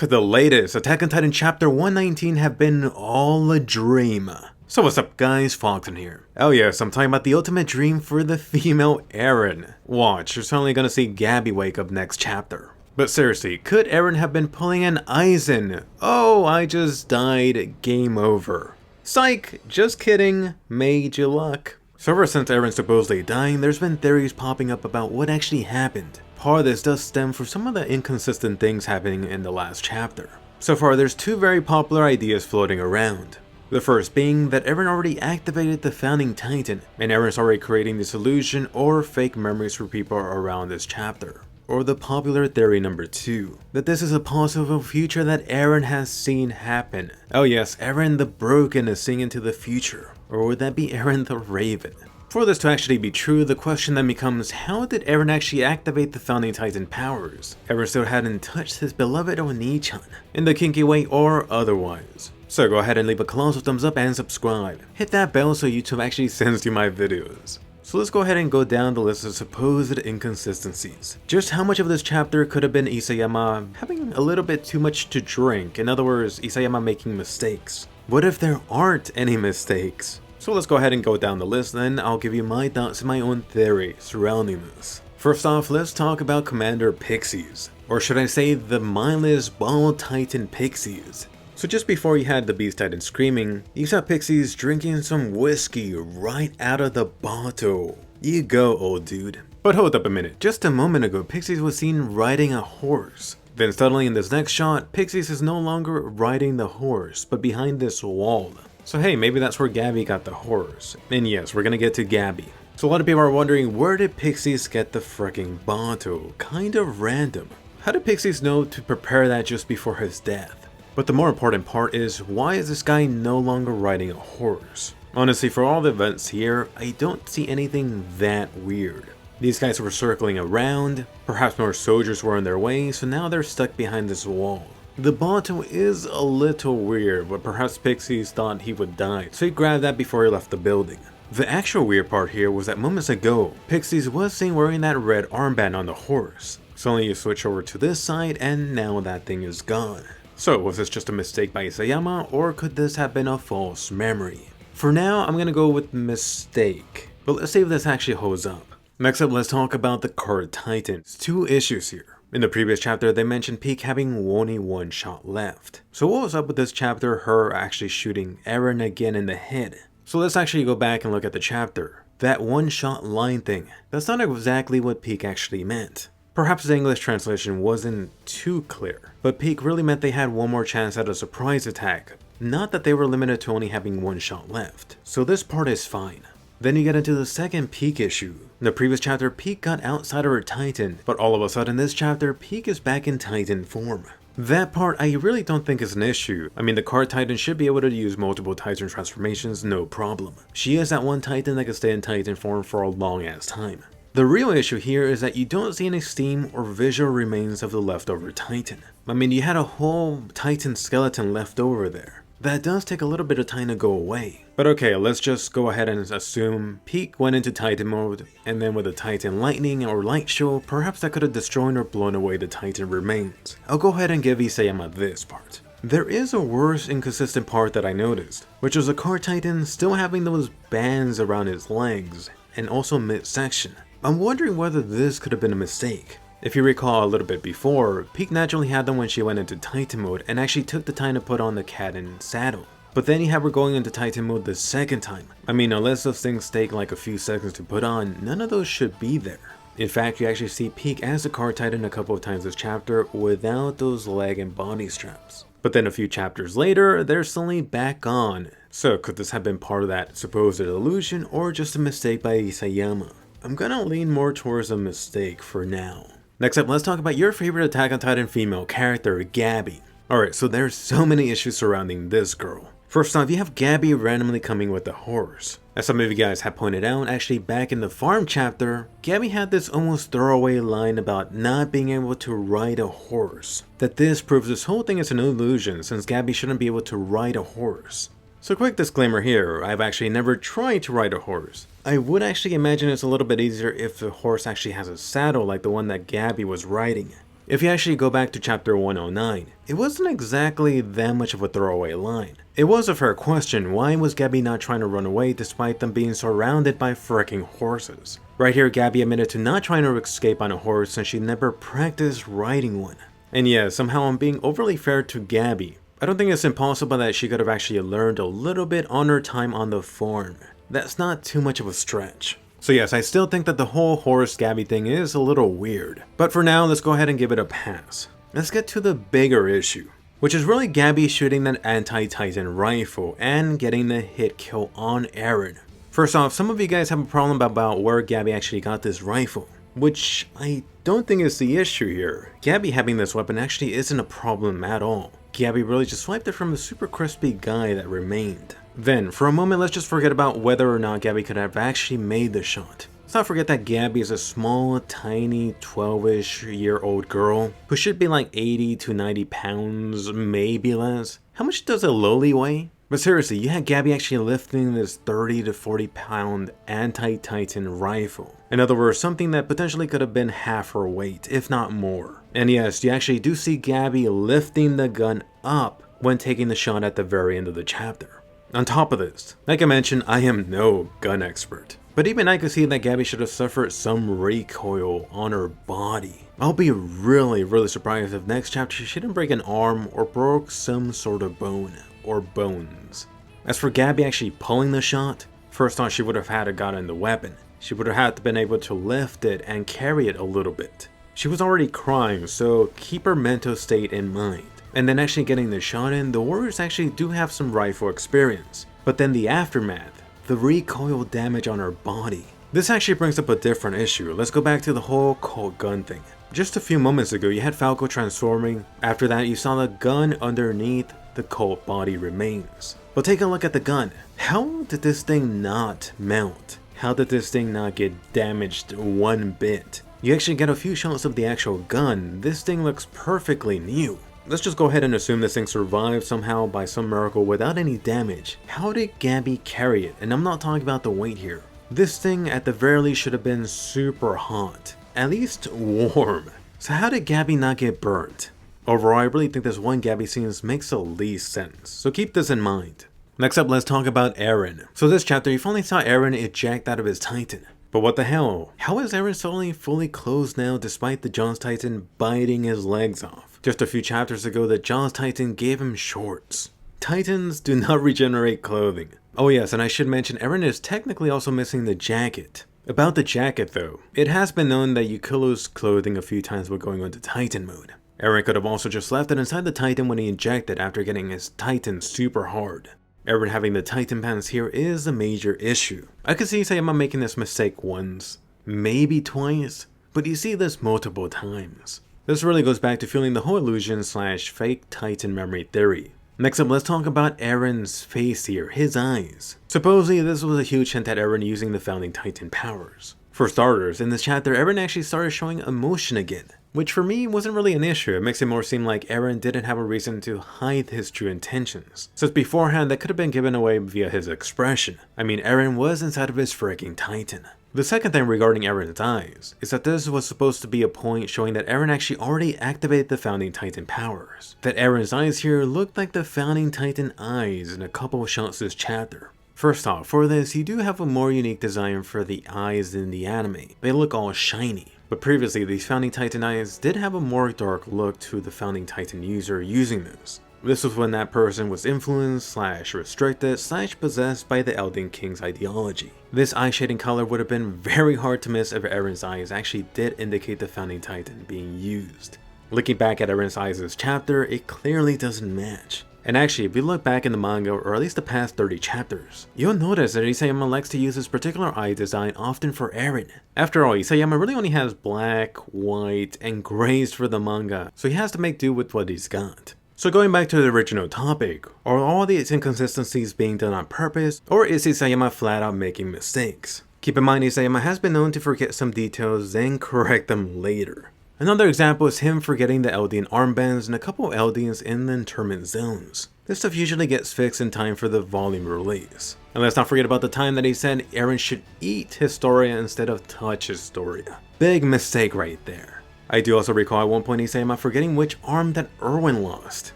Could the latest Attack on Titan chapter 119 have been all a dream? So what's up guys, Foxen here. Oh yes, I'm talking about the ultimate dream for the female Eren. Watch, you're certainly gonna see Gabi wake up next chapter. But seriously, could Eren have been pulling an Aizen? Oh, I just died, game over. Psych, just kidding, made you luck. So ever since Eren supposedly dying, there's been theories popping up about what actually happened. Part of this does stem from some of the inconsistent things happening in the last chapter. So far, there's two very popular ideas floating around. The first being that Eren already activated the Founding Titan, and Eren's already creating this illusion or fake memories for people around this chapter. Or the popular theory number 2, that this is a possible future that Eren has seen happen. Oh yes, Eren the Broken is seeing into the future. Or would that be Eren the Raven? For this to actually be true, the question then becomes, how did Eren actually activate the Founding Titan powers? Eren still hadn't touched his beloved Oni-chan, in the kinky way or otherwise. So go ahead and leave a colossal thumbs up and subscribe. Hit that bell so YouTube actually sends you my videos. So let's go ahead and go down the list of supposed inconsistencies. Just how much of this chapter could have been Isayama having a little bit too much to drink? In other words, Isayama making mistakes. What if there aren't any mistakes? So let's go ahead and go down the list, then I'll give you my thoughts and my own theory surrounding this. First off, let's talk about Commander Pixies. Or should I say the mindless Ball Titan Pixies. So just before you had the Beast Titan screaming, you saw Pixies drinking some whiskey right out of the bottle. You go, old dude. But hold up a minute, just a moment ago Pixies was seen riding a horse. Then suddenly in this next shot, Pixies is no longer riding the horse, but behind this wall. So hey, maybe that's where Gabi got the horse. And yes, we're gonna get to Gabi. So a lot of people are wondering, where did Pixies get the freaking bottle? Kind of random. How did Pixies know to prepare that just before his death? But the more important part is, why is this guy no longer riding a horse? Honestly, for all the events here, I don't see anything that weird. These guys were circling around, perhaps more soldiers were in their way, so now they're stuck behind this wall. The bottle is a little weird, but perhaps Pixies thought he would die, so he grabbed that before he left the building. The actual weird part here was that moments ago, Pixies was seen wearing that red armband on the horse. Suddenly you switch over to this side and now that thing is gone. So was this just a mistake by Isayama, or could this have been a false memory? For now, I'm gonna go with mistake, but let's see if this actually holds up. Next up, let's talk about the Card Titans. Two issues here. In the previous chapter, they mentioned Pieck having only one shot left. So what was up with this chapter, her actually shooting Eren again in the head? So let's actually go back and look at the chapter. That one shot line thing, that's not exactly what Pieck actually meant. Perhaps the English translation wasn't too clear, but Pieck really meant they had one more chance at a surprise attack, not that they were limited to only having one shot left. So this part is fine. Then you get into the second Pieck issue. In the previous chapter, Pieck got outside of her Titan, but all of a sudden this chapter, Pieck is back in Titan form. That part I really don't think is an issue. I mean, the Card Titan should be able to use multiple Titan transformations, no problem. She is that one Titan that can stay in Titan form for a long ass time. The real issue here is that you don't see any steam or visual remains of the leftover Titan. I mean, you had a whole Titan skeleton left over there. That does take a little bit of time to go away. But okay, let's just go ahead and assume Pieck went into Titan mode, and then with a Titan lightning or light show, perhaps that could have destroyed or blown away the Titan remains. I'll go ahead and give Isayama this part. There is a worse inconsistent part that I noticed, which was a Card Titan still having those bands around his legs, and also midsection. I'm wondering whether this could have been a mistake. If you recall a little bit before, Pieck naturally had them when she went into Titan mode and actually took the time to put on the Kaden saddle. But then you have her going into Titan mode the second time. I mean, unless those things take like a few seconds to put on, none of those should be there. In fact, you actually see Pieck as a Card Titan a couple of times this chapter without those leg and body straps. But then a few chapters later, they're suddenly back on. So could this have been part of that supposed illusion or just a mistake by Isayama? I'm gonna lean more towards a mistake for now. Next up, let's talk about your favorite Attack on Titan female character, Gabi. Alright, so there's so many issues surrounding this girl. First off, you have Gabi randomly coming with a horse. As some of you guys have pointed out, actually back in the farm chapter, Gabi had this almost throwaway line about not being able to ride a horse. That this proves this whole thing is an illusion since Gabi shouldn't be able to ride a horse. So quick disclaimer here, I've actually never tried to ride a horse. I would actually imagine it's a little bit easier if the horse actually has a saddle like the one that Gabi was riding. If you actually go back to chapter 109, it wasn't exactly that much of a throwaway line. It was a fair question, why was Gabby not trying to run away despite them being surrounded by fricking horses? Right here, Gabby admitted to not trying to escape on a horse since she never practiced riding one. And yeah, somehow I'm being overly fair to Gabby. I don't think it's impossible that she could have actually learned a little bit on her time on the farm. That's not too much of a stretch. So yes, I still think that the whole horse Gabby thing is a little weird. But for now, let's go ahead and give it a pass. Let's get to the bigger issue, which is really Gabby shooting that anti-Titan rifle and getting the hit kill on Eren. First off, some of you guys have a problem about where Gabby actually got this rifle, which I don't think is the issue here. Gabby having this weapon actually isn't a problem at all. Gabby really just swiped it from the super crispy guy that remained. Then, for a moment, let's just forget about whether or not Gabby could have actually made the shot. Let's not forget that Gabby is a small, tiny, 12-ish year old girl who should be like 80 to 90 pounds, maybe less. How much does a loli weigh? But seriously, you had Gabby actually lifting this 30 to 40 pound anti-Titan rifle. In other words, something that potentially could have been half her weight, if not more. And yes, you actually do see Gabby lifting the gun up when taking the shot at the very end of the chapter. On top of this, like I mentioned, I am no gun expert. But even I could see that Gabby should have suffered some recoil on her body. I'll be really surprised if next chapter she didn't break an arm or broke some sort of bone or bones. As for Gabby actually pulling the shot, first off she would have had to gotten the weapon. She would have had to been able to lift it and carry it a little bit. She was already crying, so keep her mental state in mind. And then actually getting the shot in, the warriors actually do have some rifle experience. But then the aftermath, the recoil damage on her body. This actually brings up a different issue. Let's go back to the whole Colt gun thing. Just a few moments ago, you had Falco transforming. After that, you saw the gun underneath the Colt body remains. But take a look at the gun. How did this thing not melt? How did this thing not get damaged one bit? You actually get a few shots of the actual gun. This thing looks perfectly new. Let's just go ahead and assume this thing survived somehow by some miracle without any damage. How did Gabby carry it? And I'm not talking about the weight here. This thing at the very least should have been super hot. At least warm. So how did Gabby not get burnt? Overall, I really think this one Gabby scene makes the least sense. So keep this in mind. Next up, let's talk about Eren. So this chapter, you finally saw Eren eject out of his Titan. But what the hell? How is Eren suddenly fully clothed now despite the Jaws Titan biting his legs off? Just a few chapters ago, the Jaws Titan gave him shorts. Titans do not regenerate clothing. Oh yes, and I should mention Eren is technically also missing the jacket. About the jacket though, it has been known that you could lose clothing a few times when going into Titan mode. Eren could have also just left it inside the Titan when he ejected after getting his Titan super hard. Eren having the Titan pants here is a major issue. I could see Sayama making this mistake once, maybe twice, but you see this multiple times. This really goes back to fueling the whole illusion / fake Titan memory theory. Next up, let's talk about Eren's face here, his eyes. Supposedly, this was a huge hint at Eren using the founding Titan powers. For starters, in this chapter, Eren actually started showing emotion again, which for me wasn't really an issue. It makes it more seem like Eren didn't have a reason to hide his true intentions, since beforehand that could have been given away via his expression. I mean, Eren was inside of his freaking Titan. The second thing regarding Eren's eyes is that this was supposed to be a point showing that Eren actually already activated the founding Titan powers. That Eren's eyes here looked like the founding Titan eyes in a couple of shots this chapter. First off, for this, you do have a more unique design for the eyes in the anime. They look all shiny. But previously, these Founding Titan eyes did have a more dark look to the Founding Titan user using this. This was when that person was influenced / restricted / possessed by the Elden King's ideology. This eye shading color would have been very hard to miss if Eren's eyes actually did indicate the Founding Titan being used. Looking back at Eren's eyes this chapter, it clearly doesn't match. And actually, if you look back in the manga, or at least the past 30 chapters, you'll notice that Isayama likes to use this particular eye design often for Eren. After all, Isayama really only has black, white, and grays for the manga, so he has to make do with what he's got. So going back to the original topic, are all these inconsistencies being done on purpose, or is Isayama flat out making mistakes? Keep in mind, Isayama has been known to forget some details, then correct them later. Another example is him forgetting the Eldian armbands and a couple of Eldians in the internment zones. This stuff usually gets fixed in time for the volume release. And let's not forget about the time that he said Eren should eat Historia instead of touch Historia. Big mistake right there. I do also recall at one point Isayama forgetting which arm that Erwin lost.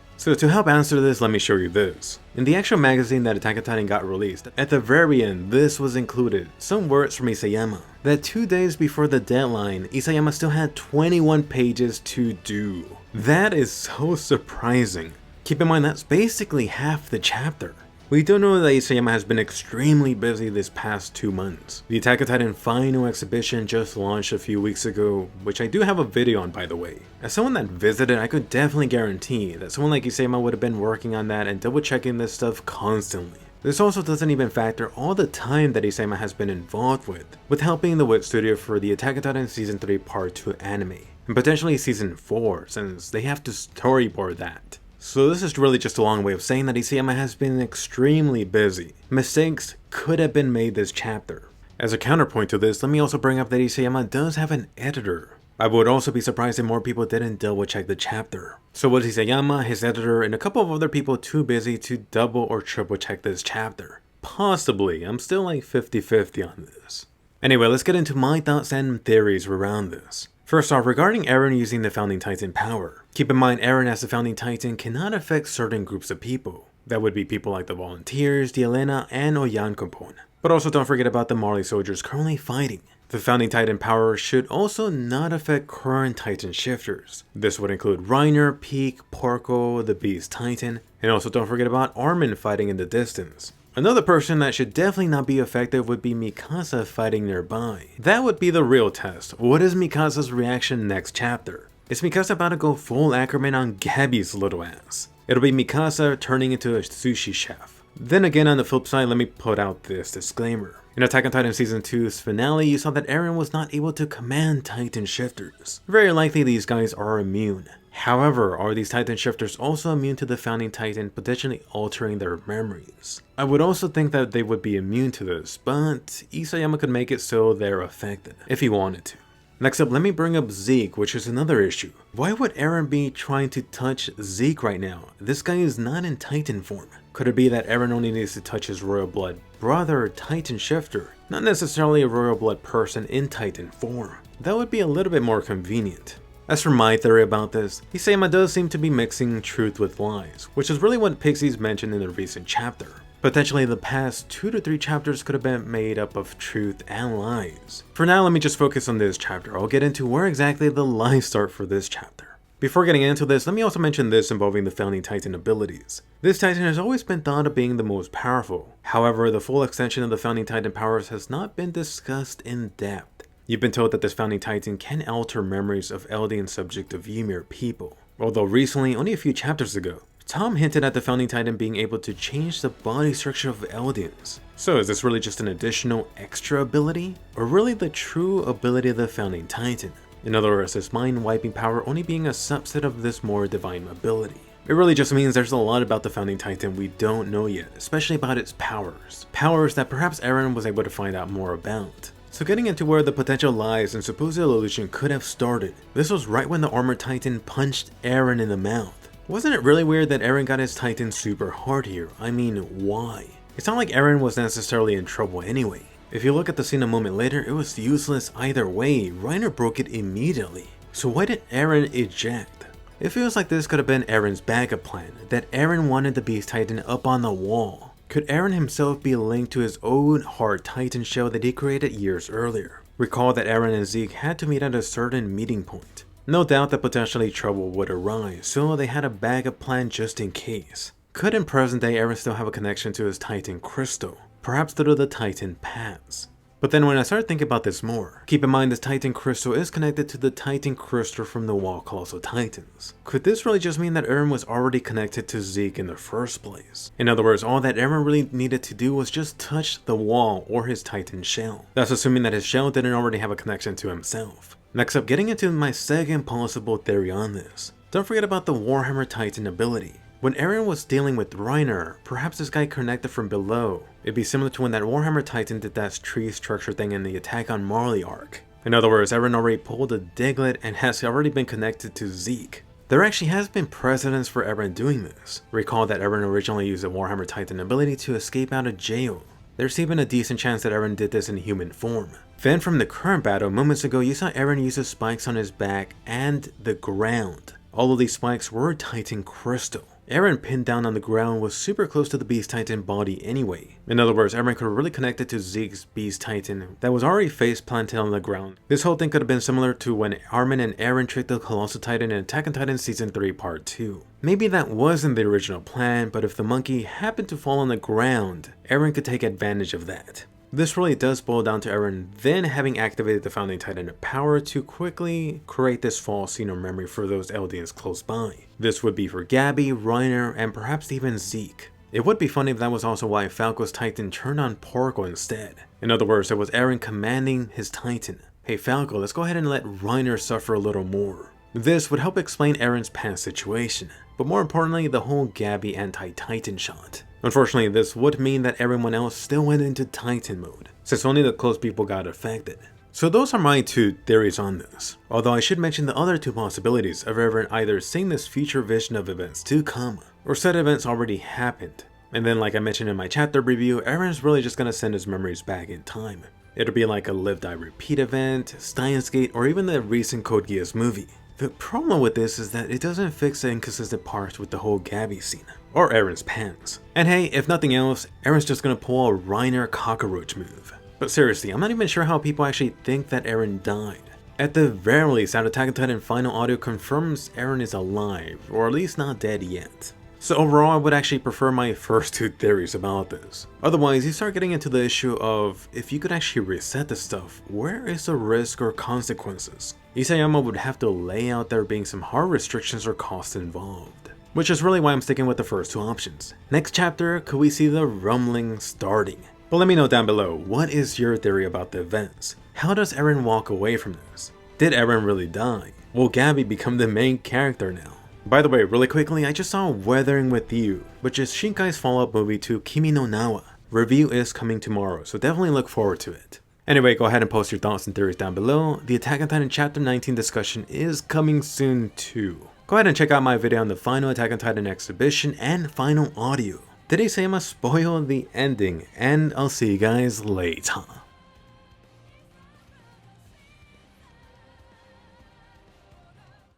So to help answer this, let me show you this. In the actual magazine that Attack on Titan got released, at the very end, this was included, some words from Isayama, that 2 days before the deadline, Isayama still had 21 pages to do. That is so surprising. Keep in mind that's basically half the chapter. We do know that Isayama has been extremely busy this past 2 months. The Attack on Titan final exhibition just launched a few weeks ago, which I do have a video on, by the way. As someone that visited, I could definitely guarantee that someone like Isayama would have been working on that and double checking this stuff constantly. This also doesn't even factor all the time that Isayama has been involved with helping the Wit Studio for the Attack on Titan Season 3 Part 2 anime, and potentially Season 4 since they have to storyboard that. So this is really just a long way of saying that Isayama has been extremely busy. Mistakes could have been made this chapter. As a counterpoint to this, let me also bring up that Isayama does have an editor. I would also be surprised if more people didn't double check the chapter. So was Isayama, his editor, and a couple of other people too busy to double or triple check this chapter? Possibly, I'm still like 50-50 on this. Anyway, let's get into my thoughts and theories around this. First off, regarding Eren using the Founding Titan power. Keep in mind, Eren as the Founding Titan cannot affect certain groups of people. That would be people like the Volunteers, the Elena, and Onyankopon. But also don't forget about the Marley soldiers currently fighting. The Founding Titan power should also not affect current Titan shifters. This would include Reiner, Peak, Porco, the Beast Titan, and also don't forget about Armin fighting in the distance. Another person that should definitely not be affected would be Mikasa fighting nearby. That would be the real test. What is Mikasa's reaction next chapter? Is Mikasa about to go full Ackerman on Gabby's little ass? It'll be Mikasa turning into a sushi chef. Then again, on the flip side, let me put out this disclaimer. In Attack on Titan Season 2's finale, you saw that Eren was not able to command Titan shifters. Very likely these guys are immune. However, are these Titan shifters also immune to the Founding Titan potentially altering their memories? I would also think that they would be immune to this, but Isayama could make it so they're affected, if he wanted to. Next up, let me bring up Zeke, which is another issue. Why would Eren be trying to touch Zeke right now? This guy is not in Titan form. Could it be that Eren only needs to touch his royal blood brother, Titan shifter, not necessarily a royal blood person in Titan form? That would be a little bit more convenient. As for my theory about this, Isayama does seem to be mixing truth with lies, which is really what Pixies mentioned in the recent chapter. Potentially the past 2 to 3 chapters could have been made up of truth and lies. For now, let me just focus on this chapter. I'll get into where exactly the lies start for this chapter. Before getting into this, let me also mention this involving the Founding Titan abilities. This Titan has always been thought of being the most powerful. However, the full extension of the Founding Titan powers has not been discussed in depth. You've been told that this Founding Titan can alter memories of Eldian subject of Ymir people. Although recently, only a few chapters ago, Tom hinted at the Founding Titan being able to change the body structure of Eldians. So is this really just an additional extra ability? Or really the true ability of the Founding Titan? In other words, this mind-wiping power only being a subset of this more divine ability. It really just means there's a lot about the Founding Titan we don't know yet, especially about its powers. Powers that perhaps Eren was able to find out more about. So getting into where the potential lies and supposed illusion could have started, this was right when the Armored Titan punched Eren in the mouth. Wasn't it really weird that Eren got his Titan super hard here? I mean, why? It's not like Eren was necessarily in trouble anyway. If you look at the scene a moment later, it was useless either way. Reiner broke it immediately. So why did Eren eject? It feels like this could have been Eren's backup plan, that Eren wanted the Beast Titan up on the wall. Could Eren himself be linked to his own hard Titan shell that he created years earlier? Recall that Eren and Zeke had to meet at a certain meeting point. No doubt that potentially trouble would arise, so they had a backup plan just in case. Could in present day Eren still have a connection to his Titan crystal? Perhaps through the Titan paths. But then when I started thinking about this more, keep in mind this Titan crystal is connected to the Titan crystal from the Wall Colossal Titans. Could this really just mean that Eren was already connected to Zeke in the first place? In other words, all that Eren really needed to do was just touch the wall or his Titan shell. That's assuming that his shell didn't already have a connection to himself. Next up, getting into my second possible theory on this. Don't forget about the Warhammer Titan ability. When Eren was dealing with Reiner, perhaps this guy connected from below. It'd be similar to when that Warhammer Titan did that tree structure thing in the Attack on Marley arc. In other words, Eren already pulled a Diglett and has already been connected to Zeke. There actually has been precedence for Eren doing this. Recall that Eren originally used the Warhammer Titan ability to escape out of jail. there's even a decent chance that Eren did this in human form. Then from the current battle, moments ago you saw Eren use the spikes on his back and the ground. All of these spikes were Titan crystal. Eren pinned down on the ground was super close to the Beast Titan body anyway. In other words, Eren could have really connected to Zeke's Beast Titan that was already face planted on the ground. This whole thing could have been similar to when Armin and Eren tricked the Colossal Titan in Attack on Titan Season 3 Part 2. Maybe that wasn't the original plan, but if the monkey happened to fall on the ground, Eren could take advantage of that. This really does boil down to Eren then having activated the Founding Titan power to quickly create this false memory for those Eldians close by. This would be for Gabi, Reiner, and perhaps even Zeke. It would be funny if that was also why Falco's Titan turned on Porco instead. In other words, it was Eren commanding his Titan. Hey Falco, let's go ahead and let Reiner suffer a little more. This would help explain Eren's past situation, but more importantly, the whole Gabi anti-Titan shot. Unfortunately, this would mean that everyone else still went into Titan mode, since only the close people got affected. So those are my two theories on this, although I should mention the other two possibilities of Eren either seeing this future vision of events to come, or said events already happened. And then like I mentioned in my chapter review, Eren's really just gonna send his memories back in time. It'll be like a Live Die Repeat event, Steins Gate, or even the recent Code Geass movie. The problem with this is that it doesn't fix the inconsistent parts with the whole Gabi scene, or Eren's pants. And hey, if nothing else, Eren's just gonna pull a Reiner cockroach move. But seriously, I'm not even sure how people actually think that Eren died. At the very least, that Attack on Titan final audio confirms Eren is alive, or at least not dead yet. So overall, I would actually prefer my first two theories about this. Otherwise, you start getting into the issue of, if you could actually reset the stuff, where is the risk or consequences? Isayama would have to lay out there being some hard restrictions or costs involved. Which is really why I'm sticking with the first two options. Next chapter, could we see the rumbling starting? But let me know down below, what is your theory about the events? How does Eren walk away from this? Did Eren really die? Will Gabi become the main character now? By the way, really quickly, I just saw Weathering With You, which is Shinkai's follow-up movie to Kimi no Na wa. Review is coming tomorrow, so definitely look forward to it. Anyway, go ahead and post your thoughts and theories down below. The Attack on Titan Chapter 19 discussion is coming soon too. Go ahead and check out my video on the final Attack on Titan exhibition and final audio. Did Isayama spoil the ending? And I'll see you guys later.